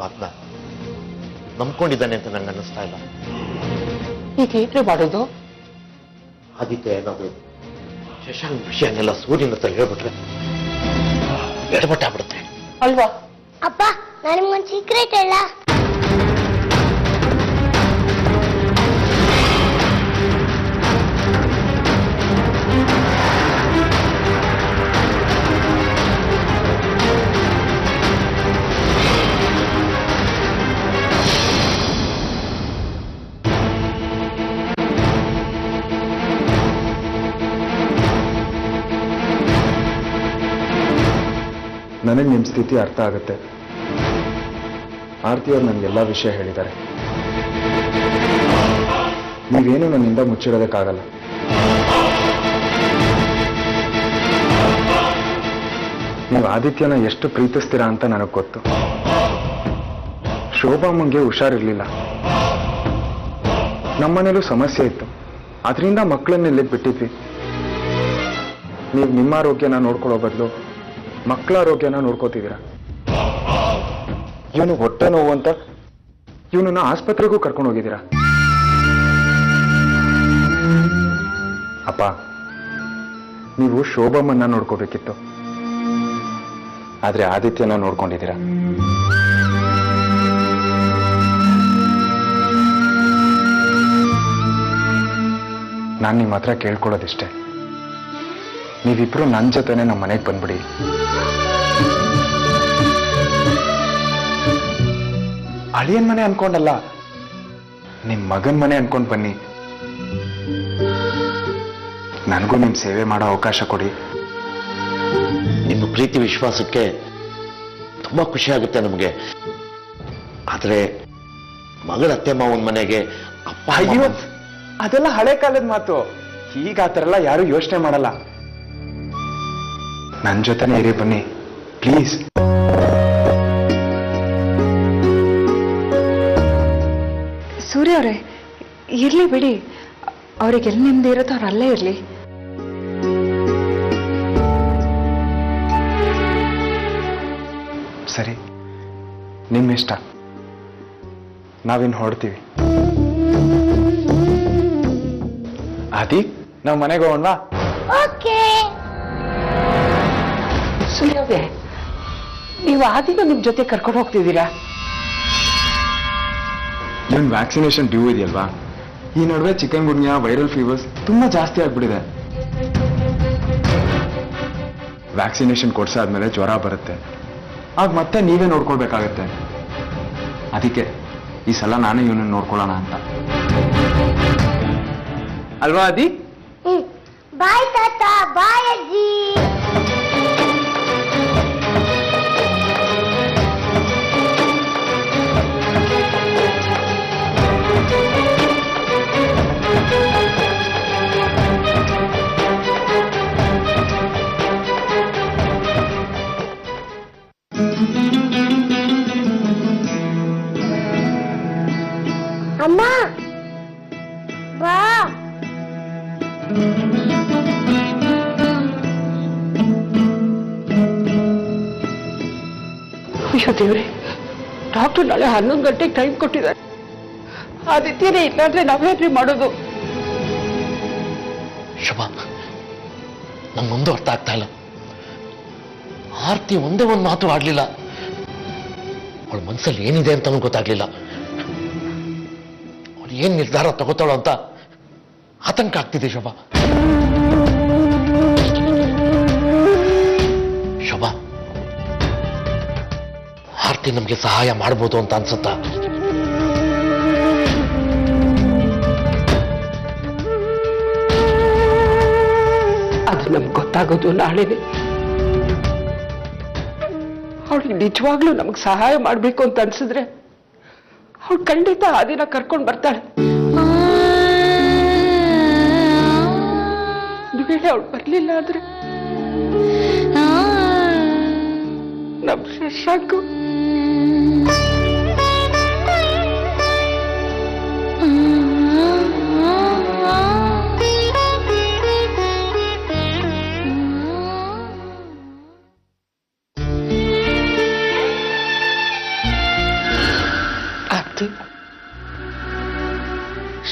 ಮಾತನ್ನ ನಂಬ್ಕೊಂಡಿದ್ದಾನೆ ಅಂತ ನಂಗೆ ಅನ್ನಿಸ್ತಾ ಇಲ್ಲ. ಈಗ ಏನ್ರಿ ಮಾಡೋದು? ಆದಿತ್ಯ ಏನಾದ್ರು ಶಶಾಂಕ್ ವಿಷಯನೆಲ್ಲ ಸೂರ್ಯನ ಹತ್ರ ಹೇಳ್ಬಿಟ್ರೆ ಎಡಬಟ್ಟಾಗ್ಬಿಡುತ್ತೆ ಅಲ್ವಾ? ಅಪ್ಪ ನನಗೊಂದು ಸೀಕ್ರೆಟ್ ಹೇಳ. ನನಗೆ ನಿಮ್ಮ ಸ್ಥಿತಿ ಅರ್ಥ ಆಗುತ್ತೆ. ಆರ್ತಿಯವ್ರು ನನಗೆಲ್ಲ ವಿಷಯ ಹೇಳಿದ್ದಾರೆ. ನೀವೇನು ನನ್ನಿಂದ ಮುಚ್ಚಿಡೋದಕ್ಕಾಗಲ್ಲ. ನೀವು ಆದಿತ್ಯನ ಎಷ್ಟು ಪ್ರೀತಿಸ್ತೀರಾ ಅಂತ ನನಗೆ ಗೊತ್ತು. ಶೋಭಾಮ್ಮಂಗೆ ಹುಷಾರಿರ್ಲಿಲ್ಲ, ನಮ್ಮನೇಲೂ ಸಮಸ್ಯೆ ಇತ್ತು, ಅದರಿಂದ ಮಕ್ಕಳನ್ನೆಲ್ಲಿ ಬಿಟ್ಟಿದ್ವಿ. ನೀವು ನಿಮ್ಮ ಆರೋಗ್ಯನ ನೋಡ್ಕೊಳ್ಳೋ ಬದಲು ಮಕ್ಕಳ ಆರೋಗ್ಯನ ನೋಡ್ಕೋತಿದ್ದೀರಾ. ಇವನು ಹೊಟ್ಟೆ ನೋವು ಅಂತ ಇವನನ್ನ ಆಸ್ಪತ್ರೆಗೂ ಕರ್ಕೊಂಡು ಹೋಗಿದ್ದೀರಾ. ಅಪ್ಪ, ನೀವು ಶೋಭಮ್ಮನ್ನ ನೋಡ್ಕೋಬೇಕಿತ್ತು, ಆದ್ರೆ ಆದಿತ್ಯನ ನೋಡ್ಕೊಂಡಿದ್ದೀರಾ. ನಾನು ನಿಮ್ಮ ಹತ್ರ ಕೇಳ್ಕೊಳ್ಳೋದಿಷ್ಟೇ, ನೀವಿಬ್ರು ನನ್ನ ಜೊತೆನೆ ನಮ್ಮ ಮನೆಗೆ ಬಂದ್ಬಿಡಿ. ಅಳಿಯನ್ ಮನೆ ಅನ್ಕೊಂಡಲ್ಲ, ನಿಮ್ ಮಗನ್ ಮನೆ ಅನ್ಕೊಂಡ್ ಬನ್ನಿ. ನನಗೂ ನಿಮ್ ಸೇವೆ ಮಾಡೋ ಅವಕಾಶ ಕೊಡಿ. ನಿಮ್ಮ ಪ್ರೀತಿ ವಿಶ್ವಾಸಕ್ಕೆ ತುಂಬಾ ಖುಷಿ ಆಗುತ್ತೆ ನಮಗೆ. ಆದ್ರೆ ಮಗಳ ಅತ್ತೆ ಮಾವನ ಮನೆಗೆ ಅಪ್ಪ ಅಯ್ಯೋ, ಅದೆಲ್ಲ ಹಳೆ ಕಾಲದ ಮಾತು. ಈಗ ಆ ಥರ ಎಲ್ಲ ಯಾರು ಯೋಚನೆ ಮಾಡಲ್ಲ. ನನ್ನ ಜೊತೆನೇ ಇರಿ, ಬನ್ನಿ ಪ್ಲೀಸ್. ಸೂರ್ಯ ಅವರೇ, ಇರ್ಲಿ ಬಿಡಿ. ಅವ್ರಿಗೆ ಎಲ್ಲಿ ನೆಮ್ಮದಿ ಇರುತ್ತೋ ಅವ್ರು ಅಲ್ಲೇ ಇರ್ಲಿ. ಸರಿ, ನಿಮ್ಮಿಷ್ಟ. ನಾವಿನ್ ಹೊರಡ್ತೀವಿ. ಆದಿ, ನಾವು ಮನೆಗೆ ಹೋಗೋಣವಾ? ಓಕೆ. ಸೂರ್ಯ ಅವರೇ, ನೀವು ಆದಿಗೂ ನಿಮ್ ಜೊತೆ ಕರ್ಕೊಂಡು ಹೋಗ್ತಿದ್ದೀರಾ? ಇವನ್ ವ್ಯಾಕ್ಸಿನೇಷನ್ ಡ್ಯೂ ಇದೆಯಲ್ವಾ? ಈ ನಡುವೆ ಚಿಕನ್ ಗುನ್ಯಾ, ವೈರಲ್ ಫೀವರ್ಸ್ ತುಂಬಾ ಜಾಸ್ತಿ ಆಗ್ಬಿಟ್ಟಿದೆ. ವ್ಯಾಕ್ಸಿನೇಷನ್ ಕೊಡ್ಸಾದ್ಮೇಲೆ ಜ್ವರ ಬರುತ್ತೆ, ಆಗ ಮತ್ತೆ ನೀವೇ ನೋಡ್ಕೊಳ್ಬೇಕಾಗತ್ತೆ. ಅದಕ್ಕೆ ಈ ಸಲ ನಾನೇ ಇವನನ್ನು ನೋಡ್ಕೊಳ್ಳೋಣ ಅಂತ. ಅಲ್ವಾ ಆದಿ? ಬಾಯ್ ತಾತ, ಬಾಯ್ ಅಜ್ಜಿ. ಅಮ್ಮ ಬಾ. ಅಯ್ಯೋ ದೇವ್ರೆ, ಡಾಕ್ಟರ್ ನಾಳೆ 11 ಗಂಟೆಗೆ ಟೈಮ್ ಕೊಟ್ಟಿದ್ದಾರೆ. ಆದಿತ್ಯನೇ ಇಲ್ಲಾಂದ್ರೆ ನಾವೇನ್ರಿ ಮಾಡೋದು? ಶುಭ, ನಮ್ಗೊಂದು ಅರ್ಥ ಆಗ್ತಾ ಇಲ್ಲ. ಆರ್ತಿ ಒಂದೇ ಒಂದು ಮಾತು ಆಡ್ಲಿಲ್ಲ. ಅವಳ ಮನಸ್ಸಲ್ಲಿ ಏನಿದೆ ಅಂತ ಗೊತ್ತಾಗ್ಲಿಲ್ಲ. ಅವಳು ಏನ್ ನಿರ್ಧಾರ ತಗೋತಾಳೋ ಅಂತ ಆತಂಕ ಆಗ್ತಿದೆ ಶೋಭಾ. ಶೋಭಾ, ಆರ್ತಿ ನಮ್ಗೆ ಸಹಾಯ ಮಾಡ್ಬೋದು ಅಂತ ಅನ್ಸುತ್ತಾ? ಅದು ನಮ್ಗೆ ಗೊತ್ತಾಗೋದು ನಾಳೆನೆ. ಅವಳಿಗೆ ನಿಜವಾಗ್ಲೂ ನಮ್ಗೆ ಸಹಾಯ ಮಾಡ್ಬೇಕು ಅಂತ ಅನ್ಸಿದ್ರೆ ಅವಳು ಖಂಡಿತ ಆ ದಿನ ಕರ್ಕೊಂಡು ಬರ್ತಾಳೆ. ವೇಳೆ ಅವಳು ಬರ್ಲಿಲ್ಲ ಆದ್ರೆ ನಮ್ ಶಶಾಂಕು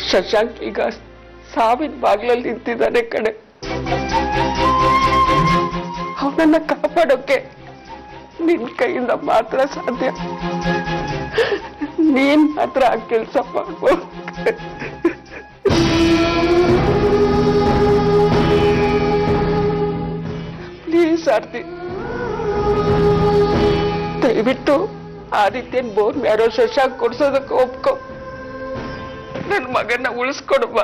ಶಶಾಂಕ್ ಈಗ ಸಾವಿನ ಬಾಗ್ಲಲ್ಲಿ ನಿಂತಿದ್ದಾನೆ ಕಣೆ. ಅವನನ್ನ ಕಾಪಾಡೋಕೆ ನಿನ್ ಕೈಯಿಂದ ಮಾತ್ರ ಸಾಧ್ಯ. ನೀನ್ ಮಾತ್ರ ಆ ಕೆಲಸ ಮಾಡ್ಬೋದು. ಪ್ಲೀಸ್ ಆರ್ತಿ, ದಯವಿಟ್ಟು ಆದಿತ್ಯನ್ ಬೋನ್ ಯಾರೋ ಶಶಾಂಕ್ ಕೊಡ್ಸೋದಕ್ಕೆ ಒಪ್ಕೊ. ನನ್ನ ಮಗನ ಉಳಿಸ್ಕೊಡುವ.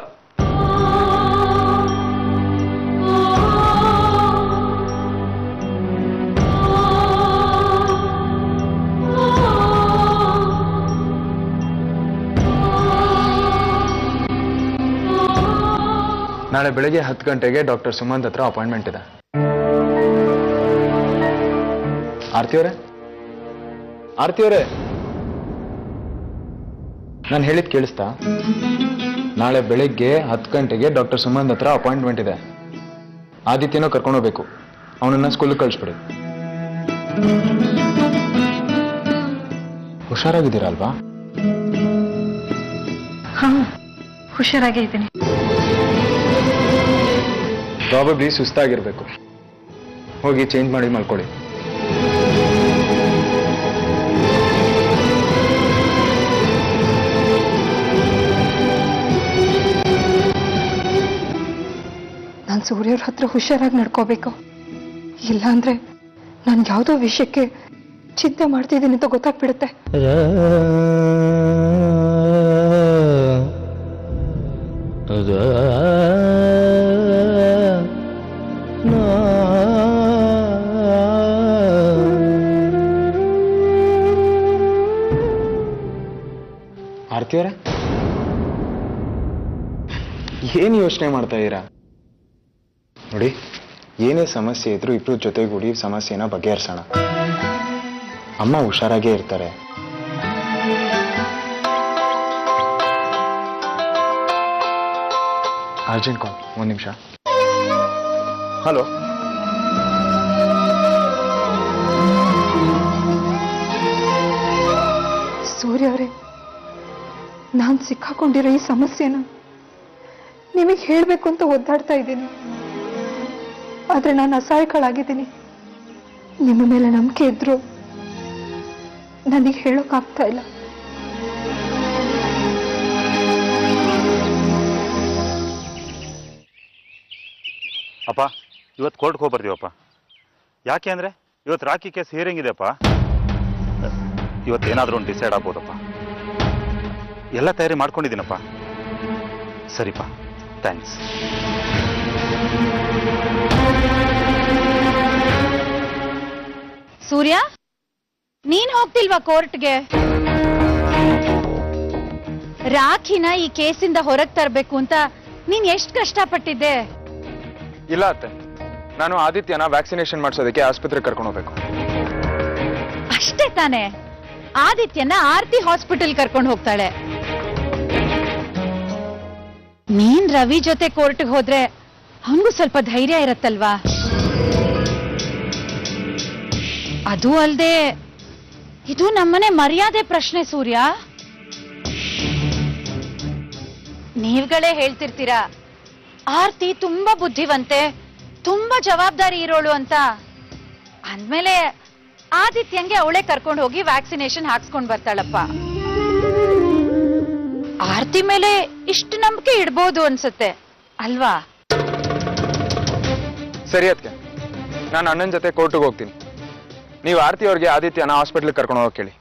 ನಾಳೆ ಬೆಳಗ್ಗೆ 10 ಗಂಟೆಗೆ ಡಾಕ್ಟರ್ ಸುಮಂತ್ ಹತ್ರ ಅಪಾಯಿಂಟ್ಮೆಂಟ್ ಇದೆ. ಆರ್ತಿ ಅವರೇ, ನಾನು ಹೇಳಿದ್ ಕೇಳಿಸ್ತಾ? ನಾಳೆ ಬೆಳಿಗ್ಗೆ 10 ಗಂಟೆಗೆ ಡಾಕ್ಟರ್ ಸುಮಂತ್ ಹತ್ರ ಅಪಾಯಿಂಟ್ಮೆಂಟ್ ಇದೆ. ಆದಿತ್ಯನೂ ಕರ್ಕೊಂಡು ಹೋಗ್ಬೇಕು. ಅವನನ್ನ ಸ್ಕೂಲಿಗೆ ಕಳಿಸ್ಬಿಡಿ. ಹುಷಾರಾಗಿದ್ದೀರಾ ಅಲ್ವಾ? ಹಾ, ಹುಷಾರಾಗೇ ಇದ್ದೀನಿ. ಪ್ರಾಬಬ್ಲಿ ಸುಸ್ತಾಗಿರ್ಬೇಕು. ಹೋಗಿ ಚೇಂಜ್ ಮಾಡಿ ಮಲ್ಕೊಳ್ಳಿ. ನಾನು ಸೂರ್ಯವ್ರ ಹತ್ರ ಹುಷಾರಾಗಿ ನಡ್ಕೋಬೇಕು. ಇಲ್ಲಾಂದ್ರೆ ನಾನು ಯಾವುದೋ ವಿಷಯಕ್ಕೆ ಚಿಂತೆ ಮಾಡ್ತಿದ್ದೀನಿ ಅಂತ ಗೊತ್ತಾಗ್ಬಿಡುತ್ತೆ. ಆರ್ತಿ ಅವರೇ, ಏನು ಯೋಚನೆ ಮಾಡ್ತಾ ಇದ್ದೀರಾ? ನೋಡಿ, ಏನೇ ಸಮಸ್ಯೆ ಇದ್ರೂ ಇಬ್ರು ಜೊತೆಗೂಡಿ ಸಮಸ್ಯೆನ ಬಗೆಹರಿಸೋಣ. ಅಮ್ಮ ಹುಷಾರಾಗೇ ಇರ್ತಾರೆ. ಅರ್ಜೆಂಟ್ ಕಾಲ್, 1 ನಿಮಿಷ. ಹಲೋ, ಸೂರ್ಯ ಅವರೇ, ನಾನು ಸಿಕ್ಕಾಕೊಂಡಿರೋ ಈ ಸಮಸ್ಯೆನ ನಿಮಗೆ ಹೇಳಬೇಕು ಅಂತ ಒದ್ದಾಡ್ತಾ ಇದ್ದೀನಿ. ಆದ್ರೆ ನಾನು ಅಸಹಾಯಕಳಾಗಿದ್ದೀನಿ. ನಿಮ್ಮ ಮೇಲೆ ನಂಬಿಕೆ ಇದ್ರು ನನಗೆ ಹೇಳೋಕ್ಕಾಗ್ತಾ ಇಲ್ಲ. ಅಪ್ಪ, ಇವತ್ತು ಕೋರ್ಟ್ಗೆ ಹೋಗಿ ಬರ್ತೀವಪ್ಪ. ಯಾಕೆ ಅಂದರೆ ಇವತ್ತು ರಾಕಿ ಕೇಸ್ ಹಿಯರಿಂಗ್ ಇದೆಯಪ್ಪ. ಇವತ್ತೇನಾದರೂ ಒಂದು ಡಿಸೈಡ್ ಆಗ್ಬೋದಪ್ಪ. ಎಲ್ಲ ತಯಾರಿ ಮಾಡ್ಕೊಂಡಿದ್ದೀನಪ್ಪ. ಸರಿಪ್ಪ, ಥ್ಯಾಂಕ್ಸ್. ಸೂರ್ಯ, ನೀನ್ ಹೋಗ್ತಿಲ್ವಾ ಕೋರ್ಟ್ಗೆ? ರಾಖಿನ ಈ ಕೇಸಿಂದ ಹೊರಗೆ ತರಬೇಕು ಅಂತ ನೀನ್ ಎಷ್ಟು ಕಷ್ಟಪಟ್ಟಿದ್ದೆ. ಇಲ್ಲ ಅತ್ತೆ, ನಾನು ಆದಿತ್ಯನ ವ್ಯಾಕ್ಸಿನೇಷನ್ ಮಾಡಿಸೋದಕ್ಕೆ ಆಸ್ಪತ್ರೆಗೆ ಕರ್ಕೊಂಡು ಹೋಗ್ಬೇಕು. ಅಷ್ಟೇ ತಾನೆ? ಆದಿತ್ಯನ ಆರ್ತಿ ಹಾಸ್ಪಿಟಲ್ ಕರ್ಕೊಂಡು ಹೋಗ್ತಾಳೆ. ನೀನ್ ರವಿ ಜೊತೆ ಕೋರ್ಟ್ಗೆ ಹೋದ್ರೆ ಅವನಿಗೂ ಸ್ವಲ್ಪ ಧೈರ್ಯ ಇರತ್ತಲ್ವಾ? ಅದು ಅಲ್ದೆ ಇದು ನಮ್ಮನೆ ಮರ್ಯಾದೆ ಪ್ರಶ್ನೆ ಸೂರ್ಯ. ನೀವುಗಳೇ ಹೇಳ್ತಿರ್ತೀರಾ ಆರ್ತಿ ತುಂಬಾ ಬುದ್ಧಿವಂತೆ, ತುಂಬಾ ಜವಾಬ್ದಾರಿ ಇರೋಳು ಅಂತ. ಅಂದ್ಮೇಲೆ ಆದಿತ್ಯಂಗೆ ಅವಳೇ ಕರ್ಕೊಂಡು ಹೋಗಿ ವ್ಯಾಕ್ಸಿನೇಷನ್ ಹಾಕ್ಸ್ಕೊಂಡ್ ಬರ್ತಾಳಪ್ಪ. ಆರ್ತಿ ಮೇಲೆ ಇಷ್ಟು ನಂಬಿಕೆ ಇಡ್ಬೋದು ಅನ್ಸುತ್ತೆ ಅಲ್ವಾ? ಸರಿ ಅದಕ್ಕೆ, ನಾನು ಅಣ್ಣನ ಜೊತೆ ಕೋರ್ಟ್ಗೆ ಹೋಗ್ತೀನಿ. ನೀವು ಆರ್ತಿ ಅವ್ರಿಗೆ ಆದಿತ್ಯನ ಹಾಸ್ಪಿಟ್ಲಿಗೆ ಕರ್ಕೊಂಡು ಹೋಗಿ ಕೇಳಿ.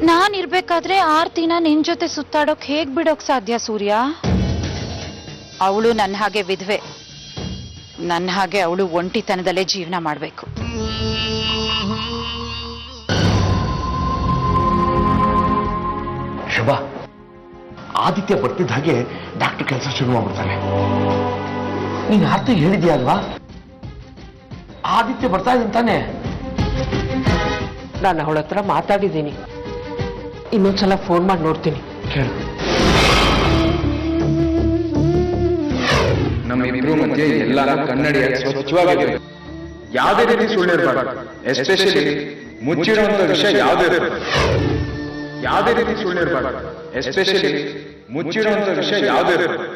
ನಾನಿರ್ಬೇಕಾದ್ರೆ ಆರ್ತಿನ ನಿನ್ ಜೊತೆ ಸುತ್ತಾಡೋಕ್ ಹೇಗ್ ಬಿಡೋಕ್ ಸಾಧ್ಯ ಸೂರ್ಯ? ಅವಳು ನನ್ನ ಹಾಗೆ ವಿಧವೆ, ನನ್ನ ಹಾಗೆ ಅವಳು ಒಂಟಿತನದಲ್ಲೇ ಜೀವನ ಮಾಡ್ಬೇಕು. ಶುಭ, ಆದಿತ್ಯ ಬರ್ತಿದ್ದ ಹಾಗೆ ಡಾಕ್ಟರ್ ಕೆಲಸ ಶುರು ಮಾಡ್ಬಿಡ್ತಾನೆ. ನೀನು ಆರ್ತಿಗೆ ಹೇಳಿದ್ಯಾ ಅಲ್ವಾ ಆದಿತ್ಯ ಬರ್ತಾ ಇದ್ದೀನಿ ತಾನೆ? ನಾನು ಅವಳ ಹತ್ರ ಮಾತಾಡಿದ್ದೀನಿ. ಇನ್ನೊಂದ್ಸಲ ಫೋನ್ ಮಾಡಿ ನೋಡ್ತೀನಿ. ಕೇಳು. ನಮ್ಮಿಬ್ರು ಮಧ್ಯೆ ಎಲ್ಲಾನು ಕನ್ನಡಿಯಾಗಿ ಸ್ವಚ್ಛವಾಗಿರಬೇಕು. ಯಾವುದೇ ರೀತಿ ಸುಳ್ಳಿರಬಾರ್ದು. ಎಸ್ಪೆಷಲಿ ಮುಚ್ಚಿಡುವಂತ ವಿಷಯ ಯಾವುದೇ ಇರಬಾರ್ದು. ಯಾವುದೇ ರೀತಿ ಸುಳ್ಳಿರಬಾರ್ದು. ಎಸ್ಪೆಷಲಿ ಮುಚ್ಚಿಡುವಂತ ವಿಷಯ ಯಾವುದೇ ಇರಬಾರ್ದು.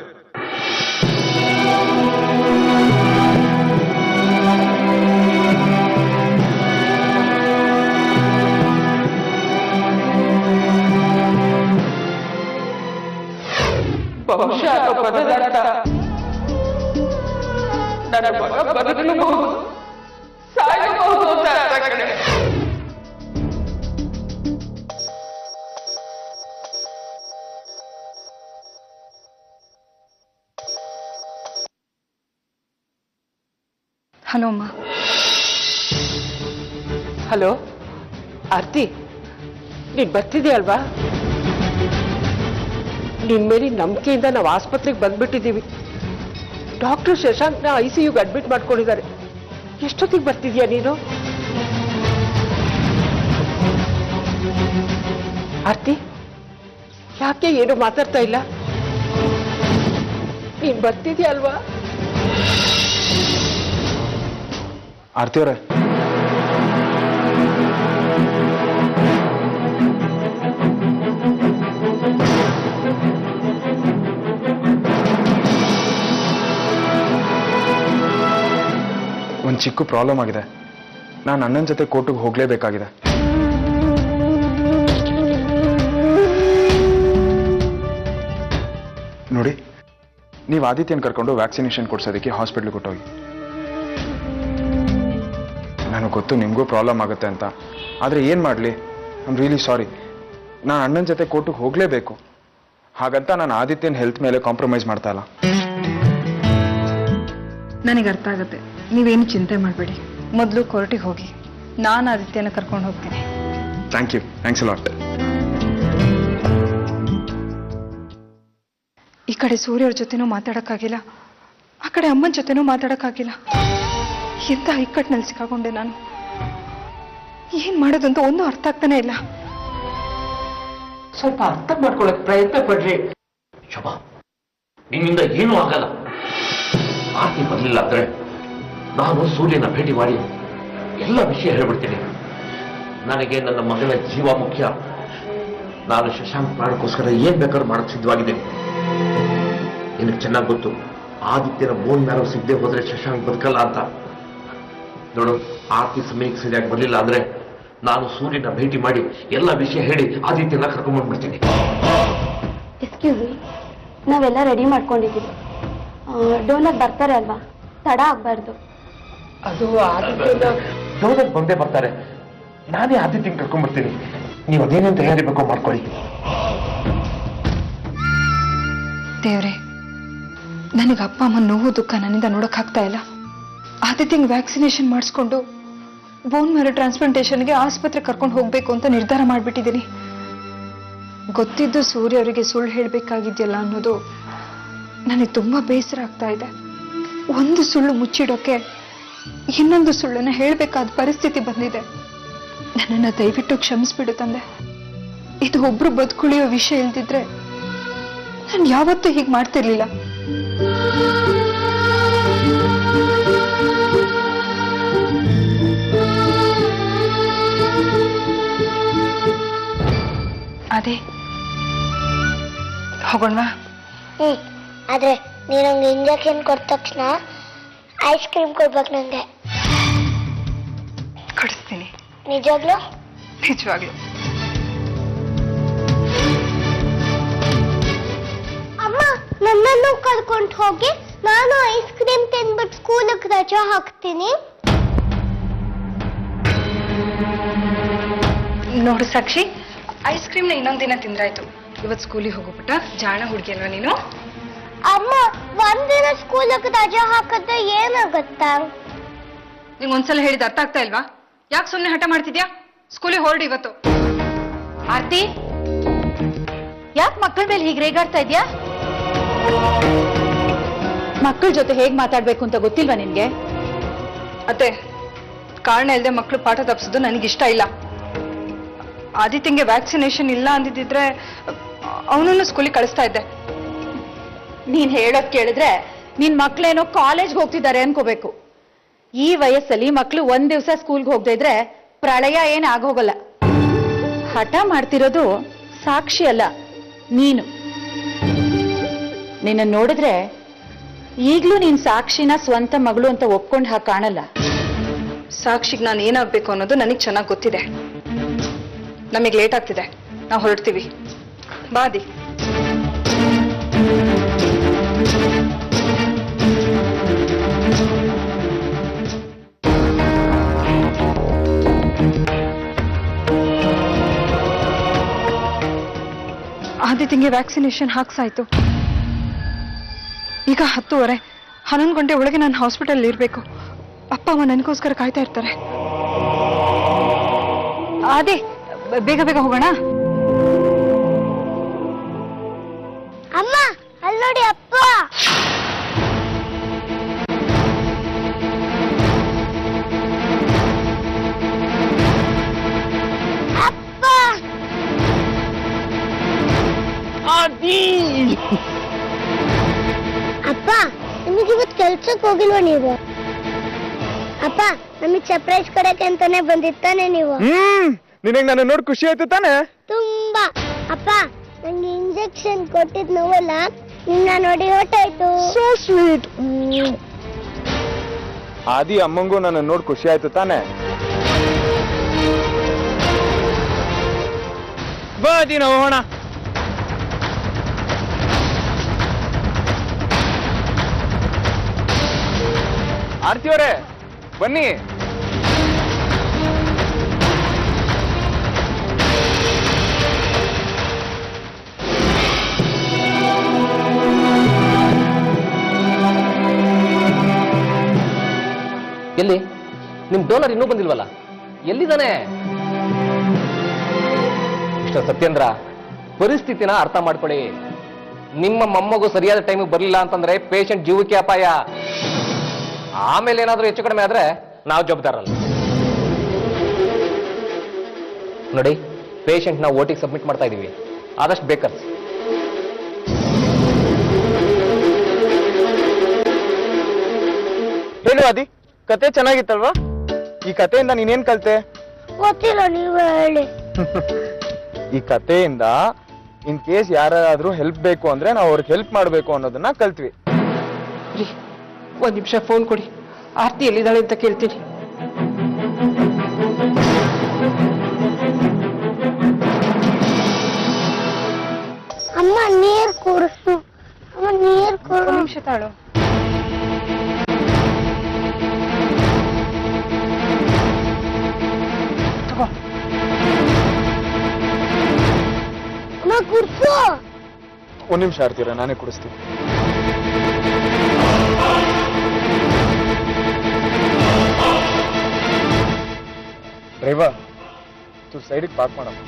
ಬಹುಶಃ ಅನ್ನೋ ಪದದ ಅರ್ಥ ನನ್ನ ಮಗ ಬದುಕಬಹುದು, ಸಾಯಬಹುದು ಅಂತ ಅರ್ಥ ಕಣೆ. ಹಲೋ ಅಮ್ಮ. ಹಲೋ ಆರ್ತಿ, ನೀನ್ ಬರ್ತಿದೀಯಲ್ವಾ? ನಿನ್ ಮೇಲೆ ನಂಬಿಕೆಯಿಂದ ನಾವು ಆಸ್ಪತ್ರೆಗೆ ಬಂದ್ಬಿಟ್ಟಿದ್ದೀವಿ. ಡಾಕ್ಟರ್ ಶಶಾಂಕ್ನ ICUಗೆ ಅಡ್ಮಿಟ್ ಮಾಡ್ಕೊಂಡಿದ್ದಾರೆ. ಎಷ್ಟೊತ್ತಿಗೆ ಬರ್ತಿದ್ಯಾ ನೀನು? ಆರ್ತಿ, ಯಾಕೆ ಏನು ಮಾತಾಡ್ತಾ ಇಲ್ಲ? ನೀನ್ ಬರ್ತಿದ್ಯಾ ಅಲ್ವಾ? ಆರ್ತಿ ಅವರೇ, ಒಂದು ಚಿಕ್ಕ ಪ್ರಾಬ್ಲಮ್ ಆಗಿದೆ. ನಾನು ಅಣ್ಣನ ಜೊತೆ ಕೋರ್ಟಿಗೆ ಹೋಗಲೇಬೇಕಾಗಿದೆ. ನೋಡಿ, ನೀವು ಆದಿತ್ಯನ ಕರ್ಕೊಂಡು ವ್ಯಾಕ್ಸಿನೇಷನ್ ಕೊಡ್ಸೋದಕ್ಕೆ ಹಾಸ್ಪಿಟ್ಲಿಗೆ ಕೊಟ್ಟೋಗಿ. ನನಗೆ ಗೊತ್ತು ನಿಮಗೂ ಪ್ರಾಬ್ಲಮ್ ಆಗುತ್ತೆ ಅಂತ, ಆದರೆ ಏನು ಮಾಡಲಿ, ಐ ಆಮ್ ರಿಯಲಿ ಸಾರಿ. ನಾನು ಅಣ್ಣನ ಜೊತೆ ಕೋರ್ಟಿಗೆ ಹೋಗಲೇಬೇಕು. ಹಾಗಂತ ನಾನು ಆದಿತ್ಯನ ಹೆಲ್ತ್ ಮೇಲೆ ಕಾಂಪ್ರಮೈಸ್ ಮಾಡ್ತಾ ಇಲ್ಲ. ನನಗೆ ಅರ್ಥ ಆಗುತ್ತೆ, ನೀವೇನು ಚಿಂತೆ ಮಾಡಬೇಡಿ. ಮೊದಲು ಕೋರ್ಟಿಗೆ ಹೋಗಿ, ನಾನು ಆದಿತ್ಯನ ಕರ್ಕೊಂಡು ಹೋಗ್ತೀನಿ. Thank you, thanks a lot. ಈ ಕಡೆ ಸೂರ್ಯವ್ರ ಜೊತೆನೂ ಮಾತಾಡೋಕ್ಕಾಗಿಲ್ಲ, ಆ ಕಡೆ ಅಮ್ಮನ ಜೊತೆನೂ ಮಾತಾಡೋಕ್ಕಾಗಿಲ್ಲ. ಎಂಥ ಇಕ್ಕಟ್ಟಿನಲ್ಲಿ ಸಿಕ್ಕಾಕೊಂಡೆ ನಾನು. ಏನ್ ಮಾಡೋದಂತ ಒಂದು ಅರ್ಥ ಆಗ್ತಾನೆ ಇಲ್ಲ. ಸ್ವಲ್ಪ ಅರ್ಥ ಮಾಡ್ಕೊಳಕ್ ಪ್ರಯತ್ನ ಪಡ್ರಿ. ಶೋಭಾ, ನಿನ್ನಿಂದ ಏನೂ ಆಗಲ್ಲ. ಆರ್ತಿ ಬರ್ಲಿಲ್ಲ ಅಂದ್ರೆ ನಾನು ಸೂರ್ಯನ ಭೇಟಿ ಮಾಡಿ ಎಲ್ಲ ವಿಷಯ ಹೇಳ್ಬಿಡ್ತೀನಿ. ನನಗೆ ನನ್ನ ಮಗನ ಜೀವ ಮುಖ್ಯ. ನಾನು ಶಶಾಂಕ್ ಪ್ರಾಣಕ್ಕೋಸ್ಕರ ಏನ್ ಬೇಕಾದ್ರೂ ಮಾಡಕ್ ಸಿದ್ಧವಾಗಿದ್ದೇನೆ. ನಿನಗೆ ಚೆನ್ನಾಗಿ ಗೊತ್ತು, ಆದಿತ್ಯನ ಬೋನ್ ಮ್ಯಾರೋ ಸಿಗದೆ ಹೋದ್ರೆ ಶಶಾಂಕ್ ಬದುಕಲ್ಲ ಅಂತ. ನೋಡು, ಆರ್ತಿ ಸಮಯಕ್ಕೆ ಸರಿಯಾಗಿ ಬರ್ಲಿಲ್ಲ ಅಂದ್ರೆ ನಾನು ಸೂರ್ಯನ ಭೇಟಿ ಮಾಡಿ ಎಲ್ಲ ವಿಷಯ ಹೇಳಿ ಆದಿತ್ಯನ ಕರ್ಕೊಂಡ್ಬಂದ್ಬಿಡ್ತೀನಿ. ಎಕ್ಸ್ಕ್ಯೂಸ್ ಮೀ, ನಾವೆಲ್ಲ ರೆಡಿ ಮಾಡ್ಕೊಂಡಿದ್ದೀವಿ. ಡೋನರ್ ಬರ್ತಾರೆ ಅಲ್ವಾ, ತಡ ಆಗ್ಬಾರ್ದು. ಅದು ಆದಿತ್ಯನ ಡೋನರ್ ಬಂದೇ ಬರ್ತಾರೆ. ನಾನೇ ಆದಿತ್ಯನ ಕರ್ಕೊಂಡ್ಬರ್ತೀನಿ. ನೀವು ಅದೇನೇನು ತಯಾರಿ ಬೇಕೋ ಮಾಡ್ಕೊಳ್ಳಿ. ದೇವ್ರೆ, ನನಗೆ ಅಪ್ಪ ಅಮ್ಮ ನೋವು ದುಃಖ ನನ್ನಿಂದ ನೋಡೋಕ್ಕಾಗ್ತಾ ಇಲ್ಲ. ಆದಿತ್ಯಂಗೆ ವ್ಯಾಕ್ಸಿನೇಷನ್ ಮಾಡಿಸ್ಕೊಂಡು ಬೋನ್ ಮ್ಯಾರೋ ಟ್ರಾನ್ಸ್ಪ್ಲಾಂಟೇಷನ್ಗೆ ಆಸ್ಪತ್ರೆ ಕರ್ಕೊಂಡು ಹೋಗ್ಬೇಕು ಅಂತ ನಿರ್ಧಾರ ಮಾಡಿಬಿಟ್ಟಿದ್ದೀನಿ. ಗೊತ್ತಿದ್ದು ಸೂರ್ಯ ಅವರಿಗೆ ಸುಳ್ಳು ಹೇಳಬೇಕಾಗಿದೆಯಲ್ಲ ಅನ್ನೋದು ನನಗೆ ತುಂಬಾ ಬೇಸರ ಆಗ್ತಾ ಇದೆ. ಒಂದು ಸುಳ್ಳು ಮುಚ್ಚಿಡೋಕೆ ಇನ್ನೊಂದು ಸುಳ್ಳನ್ನು ಹೇಳಬೇಕಾದ ಪರಿಸ್ಥಿತಿ ಬಂದಿದೆ. ನನ್ನನ್ನು ದಯವಿಟ್ಟು ಕ್ಷಮಿಸ್ಬಿಡು ತಂದೆ. ಇದು ಒಬ್ರು ಬದುಕುಳಿಯೋ ವಿಷಯ ಇಲ್ದಿದ್ರೆ ನಾನು ಯಾವತ್ತೂ ಹೀಗೆ ಮಾಡ್ತಿರ್ಲಿಲ್ಲ. ಅದೇ ಹೋಗೋಣವಾ? ಆದ್ರೆ ನೀನಂಗೆ ಇಂಜೆಕ್ಷನ್ ಕೊಟ್ಟ ತಕ್ಷಣ ಐಸ್ ಕ್ರೀಮ್ ಕೊಡ್ಬೇಕು ನಂಗೆ. ಕೊಡಿಸ್ತೀನಿ. ನಿಜವಾಗ್ಲೂ? ನಿಜವಾಗ್ಲೂ. ಅಮ್ಮ, ನನ್ನನ್ನು ಕರ್ಕೊಂಡು ಹೋಗಿ, ನಾನು ಐಸ್ ಕ್ರೀಮ್ ತಿಂದ್ಬಿಟ್ಟು ಸ್ಕೂಲಿಗೆ ರಜಾ ಹಾಕ್ತೀನಿ. ನೋಡು ಸಾಕ್ಷಿ, ಐಸ್ ಕ್ರೀಮ್ನ ಇನ್ನೊಂದ್ ದಿನ ತಿಂದ್ರಾಯ್ತು. ಇವತ್ತು ಸ್ಕೂಲಿಗೆ ಹೋಗ್ಬಿಟ್ಟ ಜಾಣ ಹುಡುಗಿ ಅಲ್ವಾ ನೀನು? ಅಮ್ಮ, ಒಂದಿನ ಸ್ಕೂಲಿಗೆ ರಜಾ ಹಾಕಿದ್ರೆ ಏನಾಗುತ್ತಾ? ನಿಂಗೆ ಒಂದ್ಸಲ ಹೇಳಿದ ಅರ್ಥ ಆಗ್ತಾ ಇಲ್ವಾ? ಯಾಕೆ ಸುಮ್ಮನೆ ಹಠ ಮಾಡ್ತಿದ್ಯಾ? ಸ್ಕೂಲಿಗೆ ಹೊರಡು ಇವತ್ತು. ಆರ್ತಿ, ಯಾಕೆ ಮಕ್ಕಳ ಮೇಲೆ ಹೀಗೆ ರೇಗಾಡ್ತಾ ಇದ್ಯಾ? ಮಕ್ಕಳ ಜೊತೆ ಹೇಗ್ ಮಾತಾಡ್ಬೇಕು ಅಂತ ಗೊತ್ತಿಲ್ವಾ ನಿನ್ಗೆ? ಅತ್ತೆ, ಕಾರಣ ಇಲ್ಲದೆ ಮಕ್ಕಳು ಪಾಠ ತಪ್ಪಿಸೋದು ನನಗಿಷ್ಟ ಇಲ್ಲ. ಆದಿತ್ಯಂಗೆ ವ್ಯಾಕ್ಸಿನೇಷನ್ ಇಲ್ಲ ಅಂದಿದ್ರೆ ಅವನನ್ನು ಸ್ಕೂಲಿಗೆ ಕಳಿಸ್ತಾ ಇದ್ದೆ. ನೀನ್ ಹೇಳೋದ್ ಕೇಳಿದ್ರೆ ನಿನ್ ಮಕ್ಳೇನೋ ಕಾಲೇಜ್ಗೆ ಹೋಗ್ತಿದ್ದಾರೆ ಅನ್ಕೋಬೇಕು. ಈ ವಯಸ್ಸಲ್ಲಿ ಮಕ್ಕಳು ಒಂದ್ ದಿವಸ ಸ್ಕೂಲ್ಗೆ ಹೋಗದೆ ಇದ್ರೆ ಪ್ರಳಯ ಏನ್ ಆಗೋಗಲ್ಲ. ಹಠ ಮಾಡ್ತಿರೋದು ಸಾಕ್ಷಿ ಅಲ್ಲ, ನೀನು. ನಿನ್ನ ನೋಡಿದ್ರೆ ಈಗ್ಲೂ ನೀನ್ ಸಾಕ್ಷಿನ ಸ್ವಂತ ಮಗಳು ಅಂತ ಒಪ್ಕೊಂಡ್ ಹಾಗೆ ಕಾಣಲ್ಲ. ಸಾಕ್ಷಿಗೆ ನಾನು ಏನಾಗ್ಬೇಕು ಅನ್ನೋದು ನನಗೆ ಚೆನ್ನಾಗಿ ಗೊತ್ತಿದೆ. ನಮಗೆ ಲೇಟ್ ಆಗ್ತಿದೆ, ನಾವು ಹೊರಡ್ತೀವಿ. ಬಾದಿ. ಆದಿತ್ಯಂಗೆ ವ್ಯಾಕ್ಸಿನೇಷನ್ ಹಾಕ್ಸಾಯ್ತು. ಈಗ 10:30, 11 ಗಂಟೆ ಒಳಗೆ ನಾನು ಹಾಸ್ಪಿಟಲ್ ಇರಬೇಕು. ಅಪ್ಪ ಅಮ್ಮ ನನಗೋಸ್ಕರ ಕಾಯ್ತಾ ಇರ್ತಾರೆ. ಅದೇ ಬೇಗ ಬೇಗ ಹೋಗೋಣ. ಅಮ್ಮ ಅಲ್ಲಿ ನೋಡಿ ಅಪ್ಪ. ಅಪ್ಪ ಅಪ್ಪ ನಿಮಗೆ ಇವತ್ತು ಕೆಲ್ಸಕ್ಕೆ ಹೋಗಿಲ್ವಾ ನೀವು? ಅಪ್ಪ ನಮಗೆ ಸರ್ಪ್ರೈಸ್ ಕೊಡಕ್ಕೆ ಅಂತಾನೆ ಬಂದಿತ್ತಾನೆ ನೀವು? ನಿನಗೆ ನನ್ನ ನೋಡಿ ಖುಷಿ ಆಯ್ತು ತಾನೆ? ತುಂಬಾ. ಅಪ್ಪ ನಂಗೆ ಇಂಜೆಕ್ಷನ್ ಕೊಟ್ಟಿದ್ ನೋವಲ್ಲ ನಿನ್ನ ನೋಡಿ ಹೊಟ್ಟಾಯ್ತು. So sweet. ಆದಿ ಅಮ್ಮಂಗೂ ನನ್ನ ನೋಡಿ ಖುಷಿ ಆಯ್ತು ತಾನೆ? ಬಾದಿ ನಾವು ಹೋಗೋಣ. ಆರ್ತಿ ಅವರೇ ಬನ್ನಿ. ಎಲ್ಲಿ ನಿಮ್ ಡೋನರ್ ಇನ್ನೂ ಬಂದಿಲ್ವಲ್ಲ? ಎಲ್ಲಿದ್ದಾನೆ? ಮಿಸ್ಟರ್ ಸತ್ಯೇಂದ್ರ, ಪರಿಸ್ಥಿತಿನ ಅರ್ಥ ಮಾಡ್ಕೊಳ್ಳಿ. ನಿಮ್ಮ ಮೊಮ್ಮಗು ಸರಿಯಾದ ಟೈಮಿಗೆ ಬರಲಿಲ್ಲ ಅಂತಂದ್ರೆ ಪೇಷಂಟ್ ಜೀವಕ್ಕೆ ಅಪಾಯ. ಆಮೇಲೆ ಏನಾದ್ರೂ ಹೆಚ್ಚು ಕಡಿಮೆ ಆದ್ರೆ ನಾವು ಜವಾಬ್ದಾರಲ್ಲ. ನೋಡಿ, ಪೇಷಂಟ್ ನಾವು ಓಟಿಗೆ ಸಬ್ಮಿಟ್ ಮಾಡ್ತಾ ಇದೀವಿ. ಆದಷ್ಟು ಬೇಕರ್ಸ್. ಹೇಳು ಆದಿ, ಕತೆ ಚೆನ್ನಾಗಿತ್ತಲ್ವಾ? ಈ ಕಥೆಯಿಂದ ನೀನೇನ್ ಕಲ್ತೆ? ಗೊತ್ತಿಲ್ಲ, ನೀವು ಹೇಳಿ. ಈ ಕಥೆಯಿಂದ ಇನ್ ಕೇಸ್ ಯಾರಾದ್ರೂ ಹೆಲ್ಪ್ ಬೇಕು ಅಂದ್ರೆ ನಾವು ಅವ್ರಿಗೆ ಹೆಲ್ಪ್ ಮಾಡ್ಬೇಕು ಅನ್ನೋದನ್ನ ಕಲ್ತ್ವಿ. ಒಂದ್ ನಿಮಿಷ ಫೋನ್ ಕೊಡಿ, ಆರ್ತಿ ಎಲ್ಲಿದ್ದಾಳೆ ಅಂತ ಕೇಳ್ತೀನಿ. ಅಮ್ಮ ನೀರ್ ಕುಡಿಸು. ಅಮ್ಮ ನೀರ್ ಕೊಡು. ನಿಮಿಷ ತಾಳು. ಅಮ್ಮ ಕುಡಿಸು. ಒಂದ್ ನಿಮಿಷ ಆರ್ತೀರ, ನಾನೇ ಕುಡಿಸ್ತೀನಿ. ಡ್ರೈವರ್, ತೂ ಸೈಡಿಗೆ ಪಾರ್ಕ್ ಮಾಡಮ್ಮ.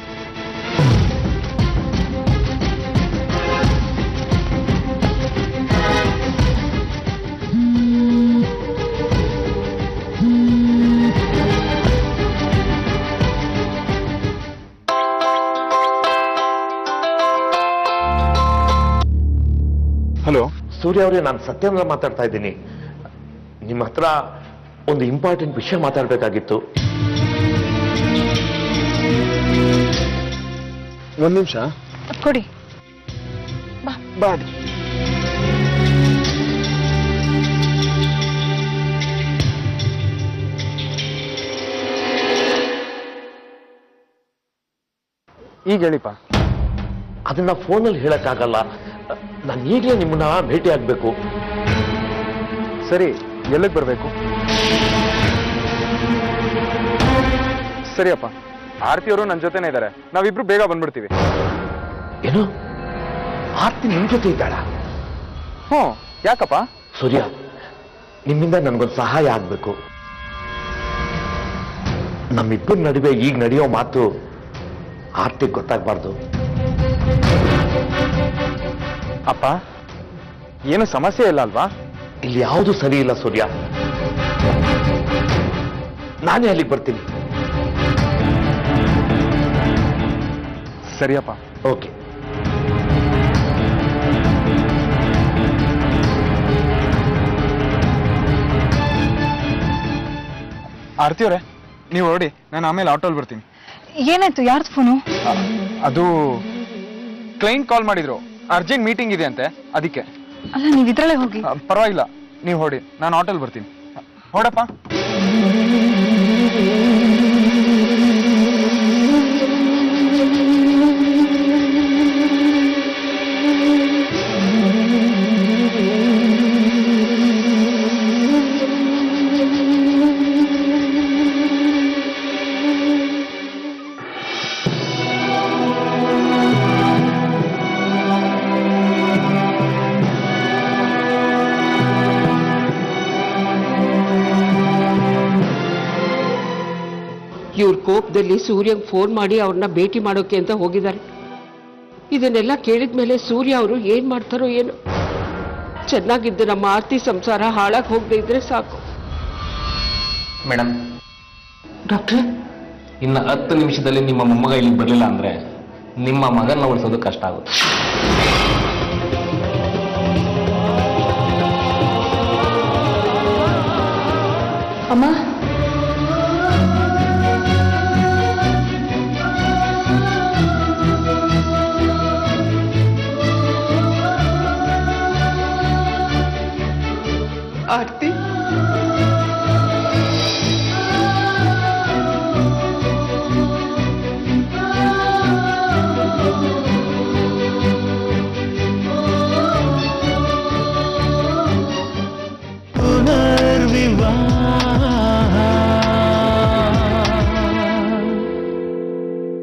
ಹಲೋ ಸೂರ್ಯ ಅವರೇ, ನಾನು ಸತ್ಯೇಂದ್ರ ಮಾತಾಡ್ತಾ ಇದ್ದೀನಿ. ನಿಮ್ಮ ಹತ್ರ ಒಂದು ಇಂಪಾರ್ಟೆಂಟ್ ವಿಷಯ ಮಾತಾಡಬೇಕಾಗಿತ್ತು. ಒಂದ್ ನಿಮಿಷ ಕೊಡಿ. ಬಾದಿ. ಈಗ ಹೇಳಿಪ್ಪ. ಅದನ್ನ ಫೋನಲ್ಲಿ ಹೇಳಕ್ಕಾಗಲ್ಲ. ನಾನು ಈಗಲೇ ನಿಮ್ಮನ್ನ ಭೇಟಿ ಆಗ್ಬೇಕು. ಸರಿ, ಎಲ್ಲಿಗೆ ಬರ್ಬೇಕು? ಸರಿಯಪ್ಪ, ಆರ್ತಿಯವರು ನನ್ನ ಜೊತೆನೇ ಇದ್ದಾರೆ. ನಾವಿಬ್ರು ಬೇಗ ಬಂದ್ಬಿಡ್ತೀವಿ. ಏನು, ಆರ್ತಿ ನಿಮ್ ಜೊತೆ ಇದ್ದಾಳ? ಹ್ಞೂ, ಯಾಕಪ್ಪ? ಸೂರ್ಯ, ನಿಮ್ಮಿಂದ ನನ್ಗೊಂದು ಸಹಾಯ ಆಗ್ಬೇಕು. ನಮ್ಮಿಬ್ಬರ ನಡುವೆ ಈಗ ನಡೆಯೋ ಮಾತು ಆರ್ತಿಗೆ ಗೊತ್ತಾಗ್ಬಾರ್ದು. ಅಪ್ಪ, ಏನು ಸಮಸ್ಯೆ ಇಲ್ಲ ಅಲ್ವಾ? ಇಲ್ಲಿ ಯಾವುದು ಸರಿ ಇಲ್ಲ ಸೂರ್ಯ. ನಾನೇ ಅಲ್ಲಿಗೆ ಬರ್ತೀನಿ. ಸರಿಯಪ್ಪ. ಓಕೆ. ಆರತಿ ಅವರೇ, ನೀವು ಹೊರಡಿ, ನಾನು ಆಮೇಲೆ ಆಟೋಲ್ ಬರ್ತೀನಿ. ಏನಾಯ್ತು? ಯಾರ್ದು ಫೋನು? ಅದು ಕ್ಲೈಂಟ್ ಕಾಲ್ ಮಾಡಿದ್ರು, ಅರ್ಜೆಂಟ್ ಮೀಟಿಂಗ್ ಇದೆ ಅಂತೆ, ಅದಕ್ಕೆ. ಅಲ್ಲ, ನೀವು ಇದ್ರಲ್ಲೇ ಹೋಗಿ. ಪರವಾಗಿಲ್ಲ, ನೀವು ಹೊಡಿ, ನಾನು ಆಟೋಲ್ ಬರ್ತೀನಿ. ಹೊಡಪ್ಪ. ಇವ್ರ ಕೋಪದಲ್ಲಿ ಸೂರ್ಯಂಗೆ ಫೋನ್ ಮಾಡಿ ಅವ್ರನ್ನ ಭೇಟಿ ಮಾಡೋಕೆ ಅಂತ ಹೋಗಿದ್ದಾರೆ. ಇದನ್ನೆಲ್ಲ ಕೇಳಿದ್ಮೇಲೆ ಸೂರ್ಯ ಅವರು ಏನ್ ಮಾಡ್ತಾರೋ ಏನೋ. ಚೆನ್ನಾಗಿದ್ದು ನಮ್ಮ ಆರ್ತಿ ಸಂಸಾರ ಹಾಳಾಗಿ ಹೋಗದೆ ಇದ್ರೆ ಸಾಕು. ಮೇಡಮ್, ಡಾಕ್ಟ್ರೆ, ಇನ್ನು 10 ನಿಮಿಷದಲ್ಲಿ ನಿಮ್ಮ ಮೊಮ್ಮಗ ಇಲ್ಲಿಗೆ ಬರಲಿಲ್ಲ ಅಂದ್ರೆ ನಿಮ್ಮ ಮಗನ ಉಳಿಸೋದು ಕಷ್ಟ ಆಗುತ್ತೆ.